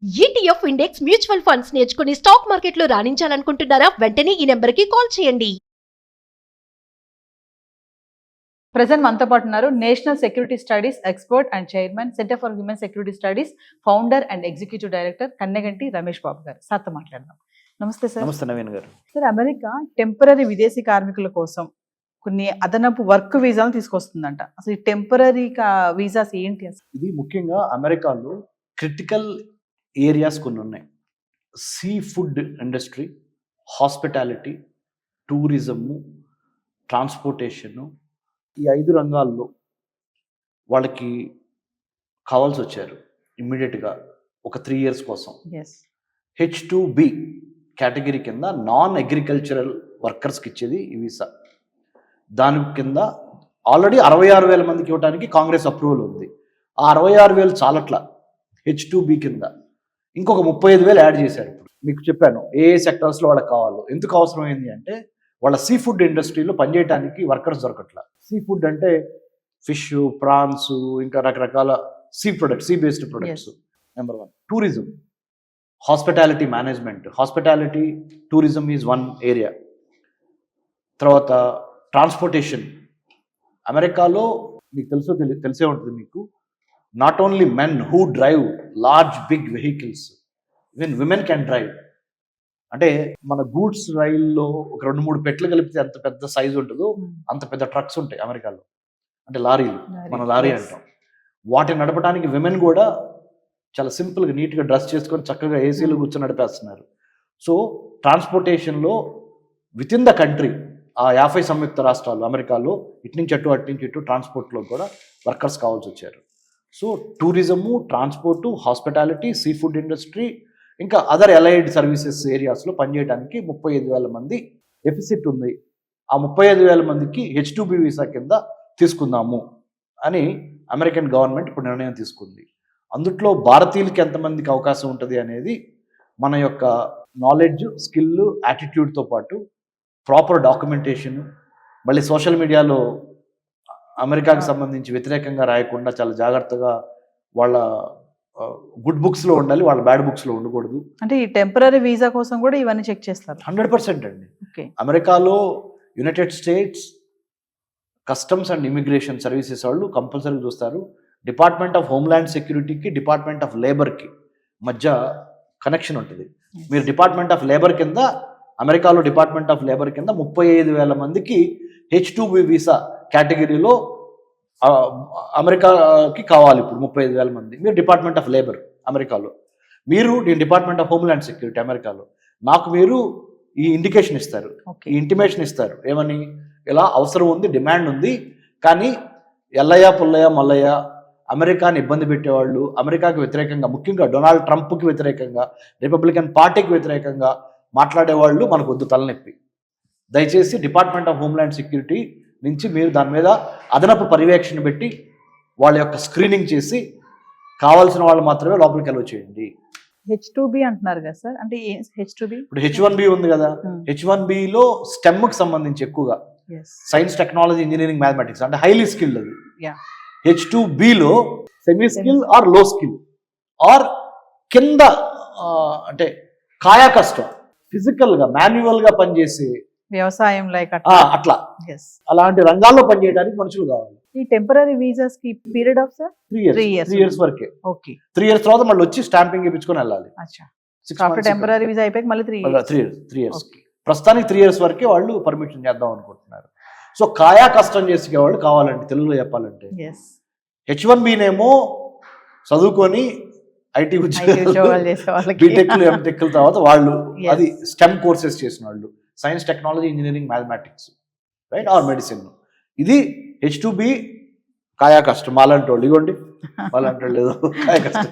ETF index mutual funds నేర్చుకుని stock మార్కెట్లో రాణించాలనుకుంటున్నారా? వెంటనే ఈ నెంబర్కి కాల్ చేయండి. ప్రజెంట్ మనతో పాటు ఉన్నారు national security studies expert and chairman, centre for human security studies founder and executive director Kanneganti Ramesh Babu గారు. సార్తో మాట్లాడదాం. నమస్తే సార్. నమస్తే నవీన్ గారు. సార్, అమెరికా టెంపరరీ విదేశీ కార్మికుల కోసం కొన్ని అదనపు వర్క్ వీసాలు తీసుకొస్తుందంట. అసలు ఈ టెంపరరీ వీసాస్ ఏంటి అసలు? ఇది ముఖ్యంగా అమెరికాలో క్రిటికల్ ఏరియాస్ కొన్ని ఉన్నాయి. Sea food industry, hospitality, tourism, transportation, ఈ 5 రంగాల్లో వాళ్ళకి కావాల్సి వచ్చారు ఇమ్మీడియట్గా ఒక 3 years కోసం. H2B కేటగిరీ కింద నాన్ అగ్రికల్చరల్ వర్కర్స్కి ఇచ్చేది ఈ వీసా. దాని కింద ఆల్రెడీ 66,000 మందికి ఇవ్వడానికి కాంగ్రెస్ అప్రూవల్ ఉంది. ఆ 66,000 చాలట్ల H2B కింద ఇంకొక 35,000 యాడ్ చేశారు. ఇప్పుడు మీకు చెప్పాను ఏ సెక్టర్స్లో వాళ్ళకి కావాలో. ఎందుకు అవసరమైంది అంటే వాళ్ళ సీ ఫుడ్ ఇండస్ట్రీలో పనిచేయడానికి వర్కర్స్ దొరకట్ల. సీ ఫుడ్ అంటే ఫిష్, ప్రాన్స్, ఇంకా రకరకాల sea products, sea based products. Number 1. Tourism, hospitality management. Hospitality, tourism is one area. తర్వాత ట్రాన్స్పోర్టేషన్. అమెరికాలో మీకు తెలిసే ఉంటుంది మీకు, not only men who drive large big vehicles, even women can drive. అంటే మన గూడ్స్ రైల్లో ఒక 2-3 పెట్లు కలిపితే ఎంత పెద్ద సైజు ఉంటుందో అంత పెద్ద ట్రక్స్ ఉంటాయి అమెరికాలో. అంటే లారీలు, మన లారీ అంటాం. వాటిని నడపడానికి విమెన్ కూడా చాలా సింపుల్గా నీట్గా డ్రెస్ చేసుకొని చక్కగా ఏసీలో కూర్చొని నడిపేస్తున్నారు. సో ట్రాన్స్పోర్టేషన్లో విత్ ఇన్ ద కంట్రీ, ఆ 50 సంయుక్త రాష్ట్రాలు అమెరికాలో ఇటు నుంచి అటు ట్రాన్స్పోర్ట్లో కూడా వర్కర్స్ కావాల్సి వచ్చారు. So tourism, transport, hospitality, sea food industry, ఇంకా అదర్ అలైడ్ సర్వీసెస్ ఏరియాస్లో పనిచేయడానికి 35,000 మంది డెఫిసిట్ ఉంది. ఆ 35,000 మందికి H2B వీసా కింద తీసుకుందాము అని అమెరికన్ గవర్నమెంట్ ఇప్పుడు నిర్ణయం తీసుకుంది. అందుట్లో భారతీయులకి ఎంతమందికి అవకాశం ఉంటుంది అనేది మన యొక్క నాలెడ్జ్, స్కిల్, యాటిట్యూడ్తో పాటు ప్రాపర్ డాక్యుమెంటేషన్, మళ్ళీ సోషల్ మీడియాలో అమెరికాకి సంబంధించి వ్యతిరేకంగా రాయకుండా చాలా జాగ్రత్తగా వాళ్ళ గుడ్ బుక్స్లో ఉండాలి, వాళ్ళ బ్యాడ్ బుక్స్లో ఉండకూడదు. అంటే ఈ టెంపరరీ వీసా కోసం కూడా ఇవన్నీ చెక్ చేస్తారు. 100% అండి. అమెరికాలో United States customs and immigration services వాళ్ళు కంపల్సరీ చూస్తారు. డిపార్ట్మెంట్ ఆఫ్ హోమ్ల్యాండ్ సెక్యూరిటీకి, డిపార్ట్మెంట్ ఆఫ్ లేబర్కి మధ్య కనెక్షన్ ఉంటుంది. మీరు డిపార్ట్మెంట్ ఆఫ్ లేబర్ కింద, అమెరికాలో డిపార్ట్మెంట్ ఆఫ్ లేబర్ కింద 35,000 మందికి H2B వీసా కేటగిరీలో అమెరికాకి కావాలి. ఇప్పుడు 35,000 మంది మీరు డిపార్ట్మెంట్ ఆఫ్ లేబర్ అమెరికాలో, నేను డిపార్ట్మెంట్ ఆఫ్ హోమ్ల్యాండ్ సెక్యూరిటీ అమెరికాలో. నాకు మీరు ఈ ఇండికేషన్ ఇస్తారు, ఈ ఇంటిమేషన్ ఇస్తారు. ఏమని? ఇలా అవసరం ఉంది, డిమాండ్ ఉంది, కానీ ఎల్లయ్య పుల్లయ్య మల్లయ్య అమెరికాని ఇబ్బంది పెట్టేవాళ్ళు, అమెరికాకి వ్యతిరేకంగా, ముఖ్యంగా డొనాల్డ్ ట్రంప్కి వ్యతిరేకంగా, రిపబ్లికన్ పార్టీకి వ్యతిరేకంగా మాట్లాడేవాళ్ళు మనకు వద్దు, తలనొప్పి. దయచేసి డిపార్ట్మెంట్ ఆఫ్ హోమ్ల్యాండ్ సెక్యూరిటీ నుంచి మీరు దాని మీద అదనపు పర్యవేక్షణ పెట్టి వాళ్ళ యొక్క స్క్రీనింగ్ చేసి కావాల్సిన వాళ్ళు మాత్రమే లోపలికి అలౌ చేయండి. H2B అంటున్నారు కదా సార్, అంటే H2B? ఇప్పుడు H1B ఉంది కదా, H1Bలో స్టెమ్కి సంబంధించి ఎక్కువగా సైన్స్, టెక్నాలజీ, ఇంజనీరింగ్, మ్యాథమెటిక్స్ అంటే హైలీ స్కిల్డ్ అది. H2Bలో సెమీ స్కిల్ ఆర్ లో స్కిల్ ఆర్ కింద అంటే కాయా కష్టం, ఫిజికల్గా మాన్యువల్గా పనిచేసే వ్యవసాయం అట్లా అలాంటి రంగాల్లో పనిచేయడానికి మనుషులు కావాలి. ఈ టెంపరరీ వీసాస్ కి పీరియడ్ ఆఫ్ సార్ 3 years వరకే. 3 years తర్వాత మళ్ళీ వచ్చి స్టాంపింగ్ ఇప్పించుకొని వెళ్ళాలి. టెంపరరీ వీసా అయిపోయి మళ్ళీ 3 years. ప్రస్తుతానికి 3 years వరకే వాళ్ళు పర్మిషన్ చేద్దాం అనుకుంటున్నారు. సో కాయా కష్టం చేసే వాళ్ళు కావాలంటే, తెలుగులో చెప్పాలంటే, H1Bనేమో చదువుకొని ఐటీ ఉద్యోగాలు బీటెక్లు, ఎంటెక్ల తర్వాత వాళ్ళు అది స్టెమ్ కోర్సెస్ చేసిన వాళ్ళు, science, technology, engineering, mathematics, right, are medicine. ఇది H2B కాయా కష్టం. అలాంటి వాళ్ళు ఇగోండి, అలాంటి లేదు కాయా కష్టం.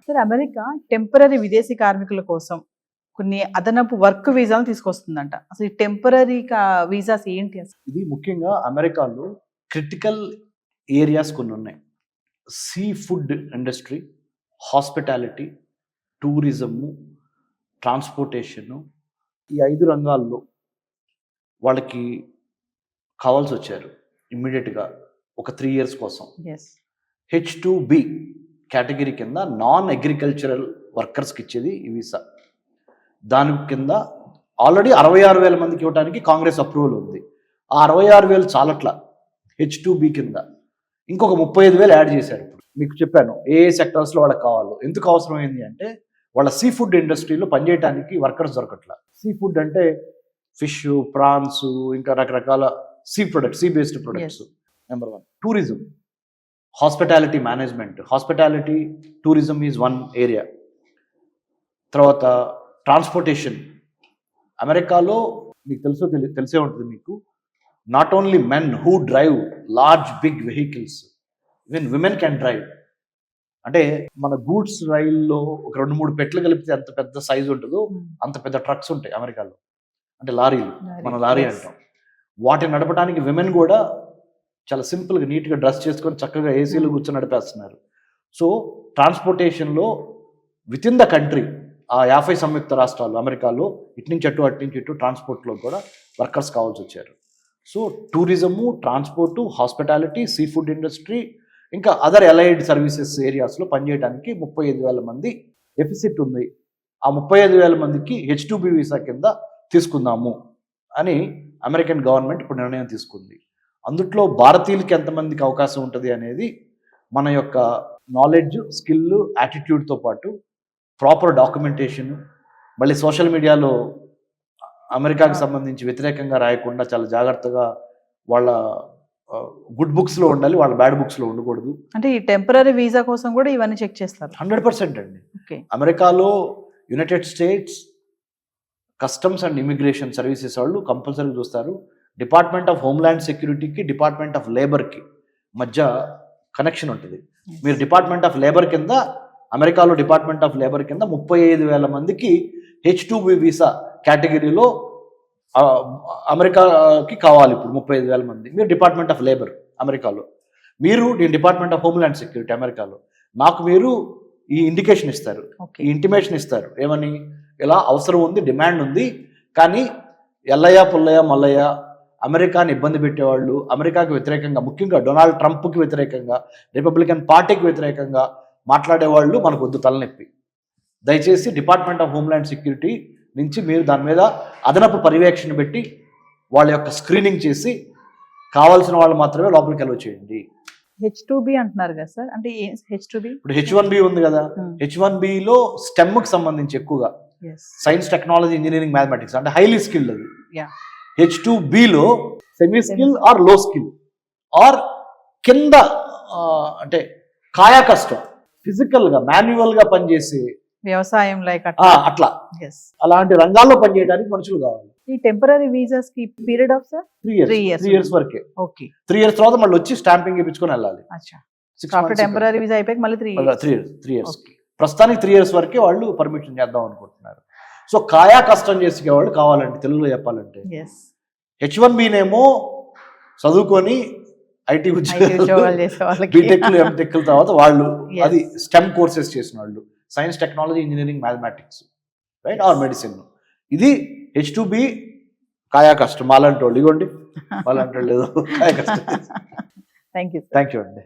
సార్, అమెరికా టెంపరరీ విదేశీ కార్మికుల కోసం కొన్ని అదనపు వర్క్ వీసాలు తీసుకొస్తుందంట. అసలు ఈ టెంపరరీ వీసాస్ ఏంటి అసలు? ఇది ముఖ్యంగా అమెరికాలో క్రిటికల్ ఏరియాస్ కొన్ని ఉన్నాయి. Sea food industry, hospitality, tourism, transportation, ఈ 5 రంగాల్లో వాళ్ళకి కావాల్సి వచ్చారు ఇమ్మీడియట్గా ఒక 3 years కోసం. Yes. H2B కేటగిరీ కింద నాన్ అగ్రికల్చరల్ వర్కర్స్కి ఇచ్చేది ఈ వీసా. దాని కింద ఆల్రెడీ 66,000 మందికి ఇవ్వడానికి కాంగ్రెస్ అప్రూవల్ ఉంది. ఆ 66,000 చాలట్ల H2B కింద ఇంకొక 35,000 యాడ్ చేశారు. ఇప్పుడు మీకు చెప్పాను ఏ సెక్టర్స్లో వాళ్ళకి కావాలో. ఎందుకు అవసరమైంది అంటే వాళ్ళ సీ ఫుడ్ ఇండస్ట్రీలో పనిచేయడానికి వర్కర్స్ దొరకట్ల. సీ ఫుడ్ అంటే ఫిష్, ప్రాన్స్, ఇంకా రకరకాల sea products, sea based products. Number 1. Tourism, hospitality management. Hospitality, tourism is one area. తర్వాత ట్రాన్స్పోర్టేషన్. అమెరికాలో మీకు తెలిసే ఉంటుంది మీకు, not only men who drive large big vehicles, even women can drive. అంటే మన గూడ్స్ రైల్లో ఒక 2-3 పెట్లు కలిపితే ఎంత పెద్ద సైజు ఉంటుందో అంత పెద్ద ట్రక్స్ ఉంటాయి అమెరికాలో, అంటే లారీలు, మన లారీ అంటాం. వాటిని నడపడానికి విమెన్ కూడా చాలా సింపుల్గా నీట్గా డ్రెస్ చేసుకొని చక్కగా ఏసీలో కూర్చొని నడిపేస్తున్నారు. సో ట్రాన్స్పోర్టేషన్లో విత్ ఇన్ ద కంట్రీ, ఆ 50 సంయుక్త రాష్ట్రాలు అమెరికాలో ఇటు నుంచి అటు ట్రాన్స్పోర్ట్లో కూడా వర్కర్స్ కావాల్సి వచ్చారు. So tourism, transport, hospitality, sea food industry, ఇంకా అదర్ అలైడ్ సర్వీసెస్ ఏరియాస్లో పనిచేయడానికి 35,000 మంది డెఫిసిట్ ఉంది. ఆ 35,000 మందికి H2B వీసా కింద తీసుకుందాము అని అమెరికన్ గవర్నమెంట్ ఇప్పుడు నిర్ణయం తీసుకుంది. అందుట్లో భారతీయులకి ఎంతమందికి అవకాశం ఉంటుంది అనేది మన యొక్క నాలెడ్జ్, స్కిల్, యాటిట్యూడ్తో పాటు ప్రాపర్ డాక్యుమెంటేషన్, మళ్ళీ సోషల్ మీడియాలో అమెరికాకి సంబంధించి వ్యతిరేకంగా రాయకుండా చాలా జాగ్రత్తగా వాళ్ళ గుడ్ బుక్స్లో ఉండాలి, వాళ్ళ బ్యాడ్ బుక్స్లో ఉండకూడదు. అంటే ఈ టెంపరరీ వీసా కోసం కూడా ఇవన్నీ చెక్ చేస్తారు. 100% అండి. ఓకే. అమెరికాలో United States customs and immigration services వాళ్ళు కంపల్సరీ చూస్తారు. డిపార్ట్మెంట్ ఆఫ్ హోమ్ల్యాండ్ సెక్యూరిటీకి, డిపార్ట్మెంట్ ఆఫ్ లేబర్కి మధ్య కనెక్షన్ ఉంటుంది. మీరు డిపార్ట్మెంట్ ఆఫ్ లేబర్ కింద, అమెరికాలో డిపార్ట్మెంట్ ఆఫ్ లేబర్ కింద 35,000 మందికి H2B వీసా కేటగిరీలో అమెరికాకి కావాలి. ఇప్పుడు 35,000 మంది మీరు డిపార్ట్మెంట్ ఆఫ్ లేబర్ అమెరికాలో, నేను డిపార్ట్మెంట్ ఆఫ్ హోమ్ల్యాండ్ సెక్యూరిటీ అమెరికాలో. నాకు మీరు ఈ ఇండికేషన్ ఇస్తారు, ఈ ఇంటిమేషన్ ఇస్తారు, ఏమని, ఇలా అవసరం ఉంది, డిమాండ్ ఉంది, కానీ ఎల్లయ్య పుల్లయ్య మల్లయ్య అమెరికాని ఇబ్బంది పెట్టేవాళ్ళు, అమెరికాకి వ్యతిరేకంగా, ముఖ్యంగా డొనాల్డ్ ట్రంప్కి వ్యతిరేకంగా, రిపబ్లికన్ పార్టీకి వ్యతిరేకంగా మాట్లాడేవాళ్ళు మనకు వద్దు, తలనొప్పి. దయచేసి డిపార్ట్మెంట్ ఆఫ్ హోమ్ల్యాండ్ సెక్యూరిటీ నుంచి మీరు దాని మీద అదనపు పర్యవేక్షణ పెట్టి వాళ్ళ యొక్క స్క్రీనింగ్ చేసి కావాల్సిన వాళ్ళు మాత్రమే లోపలికి అలౌ చేయండి. H2B అంటున్నారు కదా సార్, అంటే H2B? ఇప్పుడు H1B ఉంది కదా, H1Bలో స్టెమ్కి సంబంధించి ఎక్కువగా సైన్స్, టెక్నాలజీ, ఇంజనీరింగ్, మ్యాథమెటిక్స్ అంటే హైలీ స్కిల్డ్ అది. H2Bలో సెమీ స్కిల్ ఆర్ లో స్కిల్ ఆర్ కింద అంటే కాయా కష్టం, ఫిజికల్గా మాన్యువల్గా పనిచేసే వ్యవసాయం లైక్ అట్లా అలాంటి రంగాల్లో పనిచేయడానికి మనుషులు కావాలి. ఈ టెంపరరీ వీసాస్ కి పీరియడ్ ఆఫ్ సార్ 3 years వరకే. ఓకే. 3 years తర్వాత మళ్ళీ వచ్చి స్టాంపింగ్ ఇప్పించుకొని వెళ్ళాలి. ఆఫ్టర్ టెంపరరీ వీసా అయిపోయి మళ్ళీ 3 years. ప్రస్తుతానికి 3 years వరకే వాళ్ళు పర్మిషన్ చేద్దాం అనుకుంటున్నారు. సో కాయా కష్టం చేసే వాళ్ళు కావాలంటే, తెలుగులో చెప్పాలంటే, H1Bనేమో చదువుకొని ఐటీ ఉద్యోగాలు చేసే వాళ్ళకి, బీటెక్లు, ఎంటెక్ల తర్వాత వాళ్ళు అది స్టెమ్ కోర్సెస్ చేసిన వాళ్ళు, science, technology, engineering, mathematics, right, are medicine. ఇది H2B కాయా కష్టం. అలాంటి వాళ్ళు ఇగోండి, అలాంటి వాళ్ళు ఏదో కాయా కష్టం. థ్యాంక్ యూ అండి.